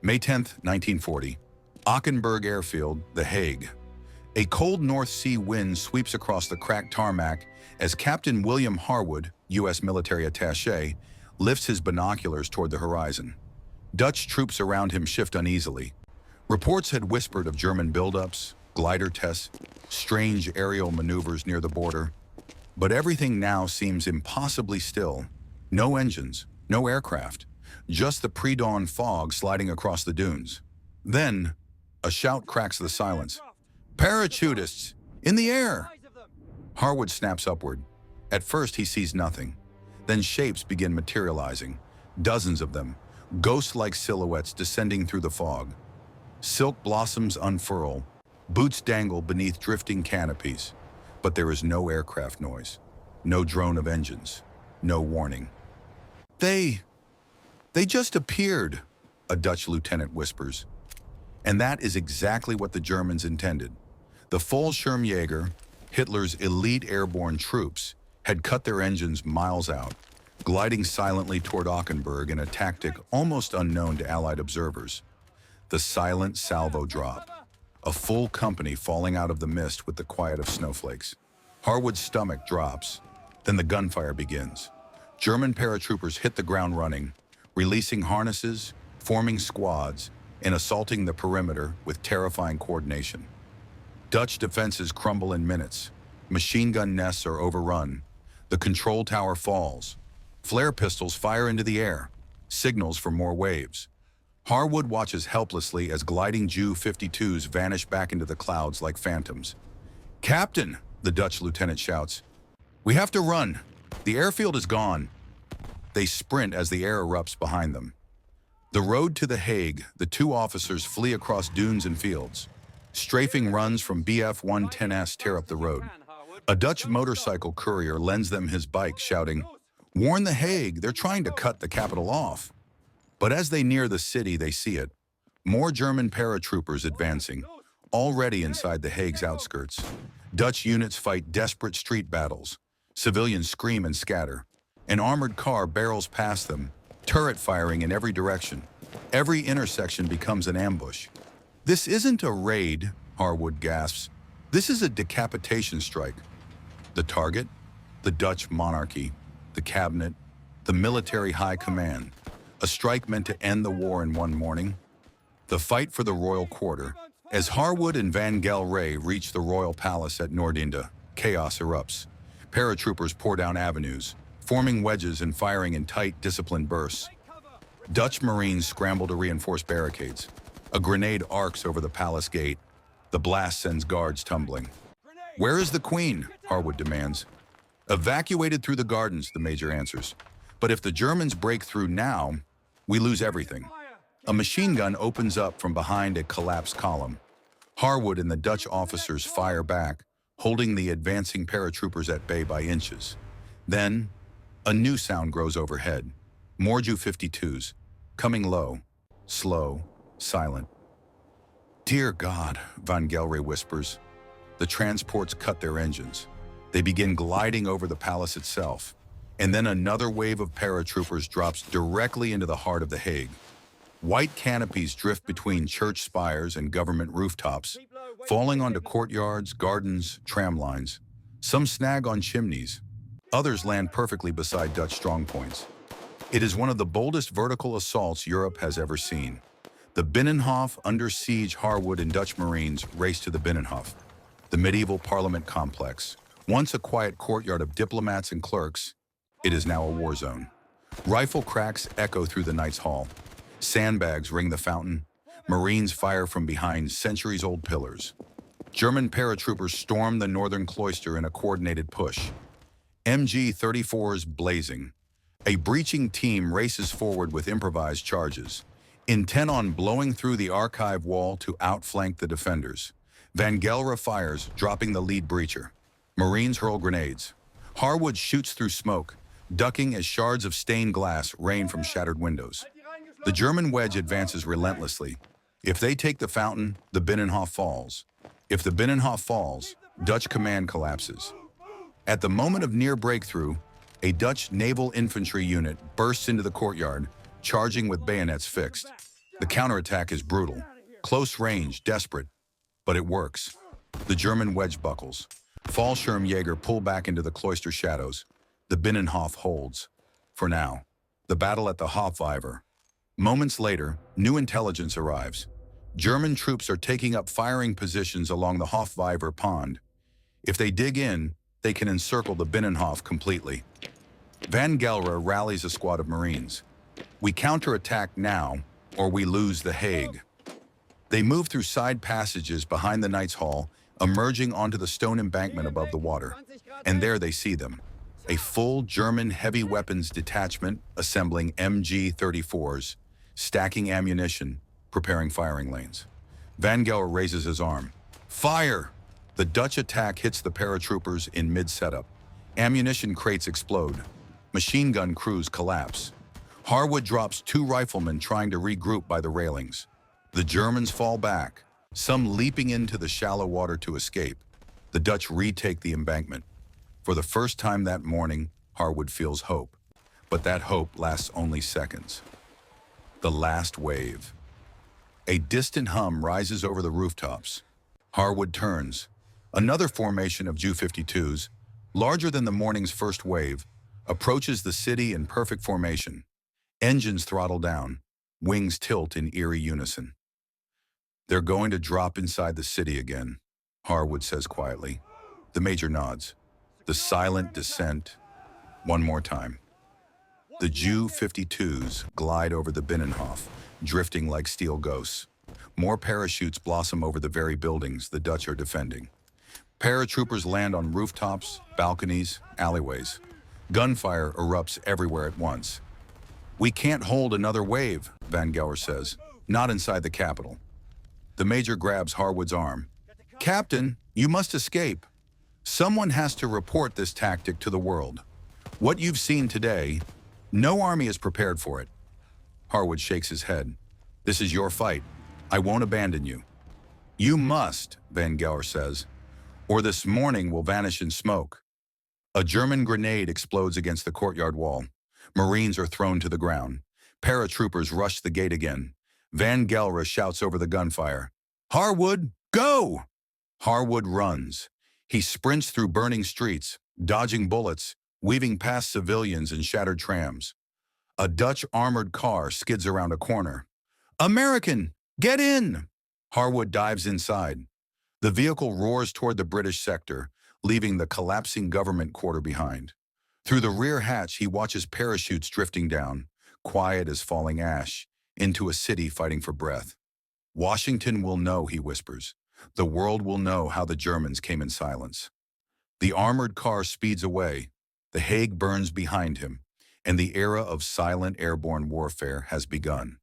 May 10, 1940. Ockenburg Airfield, The Hague. A cold North Sea wind sweeps across the cracked tarmac as Captain William Harwood, U.S. military attaché, lifts his binoculars toward the horizon. Dutch troops around him shift uneasily. Reports had whispered of German buildups, glider tests, strange aerial maneuvers near the border. But everything now seems impossibly still. No engines, no aircraft, just the pre-dawn fog sliding across the dunes. Then, a shout cracks the silence. "Parachutists! In the air!" Harwood snaps upward. At first, he sees nothing. Then shapes begin materializing. Dozens of them, ghost-like silhouettes descending through the fog. Silk blossoms unfurl. Boots dangle beneath drifting canopies. But there is no aircraft noise. No drone of engines. No warning. They just appeared, a Dutch lieutenant whispers. And that is exactly what the Germans intended. The Fallschirmjäger, Hitler's elite airborne troops, had cut their engines miles out, gliding silently toward Ockenburg in a tactic almost unknown to Allied observers. The silent salvo drop, a full company falling out of the mist with the quiet of snowflakes. Harwood's stomach drops, then the gunfire begins. German paratroopers hit the ground running, releasing harnesses, forming squads, and assaulting the perimeter with terrifying coordination. Dutch defenses crumble in minutes. Machine gun nests are overrun. The control tower falls. Flare pistols fire into the air, signals for more waves. Harwood watches helplessly as gliding Ju-52s vanish back into the clouds like phantoms. "Captain," the Dutch lieutenant shouts, "we have to run. The airfield is gone." They sprint as the air erupts behind them. The road to The Hague, the two officers flee across dunes and fields. Strafing runs from Bf-110s tear up the road. A Dutch motorcycle courier lends them his bike, shouting, "Warn The Hague, they're trying to cut the capital off." But as they near the city, they see it. More German paratroopers advancing, already inside The Hague's outskirts. Dutch units fight desperate street battles. Civilians scream and scatter. An armored car barrels past them, turret firing in every direction. Every intersection becomes an ambush. "This isn't a raid," Harwood gasps. "This is a decapitation strike." The target? The Dutch monarchy, the cabinet, the military high command. A strike meant to end the war in one morning. The fight for the royal quarter. As Harwood and Van Gelre reach the royal palace at Noordeinde, chaos erupts. Paratroopers pour down avenues, forming wedges and firing in tight, disciplined bursts. Dutch Marines scramble to reinforce barricades. A grenade arcs over the palace gate. The blast sends guards tumbling. "Where is the Queen?" Harwood demands. "Evacuated through the gardens," the major answers. "But if the Germans break through now, we lose everything." A machine gun opens up from behind a collapsed column. Harwood and the Dutch officers fire back, holding the advancing paratroopers at bay by inches. Then, a new sound grows overhead. More Ju-52s, coming low, slow, silent. "Dear God," Van Gelre whispers. The transports cut their engines. They begin gliding over the palace itself. And then another wave of paratroopers drops directly into the heart of The Hague. White canopies drift between church spires and government rooftops, falling onto courtyards, gardens, tram lines. Some snag on chimneys. Others land perfectly beside Dutch strongpoints. It is one of the boldest vertical assaults Europe has ever seen. The Binnenhof under siege. Harwood and Dutch Marines race to the Binnenhof, the medieval parliament complex. Once a quiet courtyard of diplomats and clerks, it is now a war zone. Rifle cracks echo through the Knights' Hall. Sandbags ring the fountain. Marines fire from behind centuries-old pillars. German paratroopers storm the northern cloister in a coordinated push. MG-34s blazing. A breaching team races forward with improvised charges, intent on blowing through the archive wall to outflank the defenders. Van Gelre fires, dropping the lead breacher. Marines hurl grenades. Harwood shoots through smoke, ducking as shards of stained glass rain from shattered windows. The German wedge advances relentlessly. If they take the fountain, the Binnenhof falls. If the Binnenhof falls, Dutch command collapses. At the moment of near breakthrough, a Dutch naval infantry unit bursts into the courtyard, charging with bayonets fixed. The counterattack is brutal, close range, desperate, but it works. The German wedge buckles. Fallschirmjäger pull back into the cloister shadows. The Binnenhof holds. For now. The battle at the Hofweiver. Moments later, new intelligence arrives. German troops are taking up firing positions along the Hofweiver pond. If they dig in, they can encircle the Binnenhof completely. Van Gelre rallies a squad of Marines. We counterattack now, or we lose the Hague. They move through side passages behind the Knights' Hall, emerging onto the stone embankment above the water. And there they see them. A full German heavy weapons detachment assembling MG-34s, stacking ammunition, preparing firing lanes. Van Gelre raises his arm. Fire! The Dutch attack hits the paratroopers in mid-setup. Ammunition crates explode. Machine gun crews collapse. Harwood drops 2 riflemen trying to regroup by the railings. The Germans fall back, some leaping into the shallow water to escape. The Dutch retake the embankment. For the first time that morning, Harwood feels hope. But that hope lasts only seconds. The last wave. A distant hum rises over the rooftops. Harwood turns. Another formation of Ju-52s, larger than the morning's first wave, approaches the city in perfect formation. Engines throttle down, wings tilt in eerie unison. They're going to drop inside the city again, Harwood says quietly. The major nods. The silent descent. One more time. The Ju-52s glide over the Binnenhof, drifting like steel ghosts. More parachutes blossom over the very buildings the Dutch are defending. Paratroopers land on rooftops, balconies, alleyways. Gunfire erupts everywhere at once. We can't hold another wave, Van Gelre says. Not inside the capital. The major grabs Harwood's arm. Captain, you must escape. Someone has to report this tactic to the world. What you've seen today, no army is prepared for it. Harwood shakes his head. This is your fight. I won't abandon you. You must, Van Gelre says, or this morning will vanish in smoke. A German grenade explodes against the courtyard wall. Marines are thrown to the ground. Paratroopers rush the gate again. Van Gelre shouts over the gunfire. Harwood, go! Harwood runs. He sprints through burning streets, dodging bullets, weaving past civilians and shattered trams. A Dutch armored car skids around a corner. American, get in! Harwood dives inside. The vehicle roars toward the British sector, leaving the collapsing government quarter behind. Through the rear hatch, he watches parachutes drifting down, quiet as falling ash, into a city fighting for breath. Washington will know, he whispers. The world will know how the Germans came in silence. The armored car speeds away. The Hague burns behind him, and the era of silent airborne warfare has begun.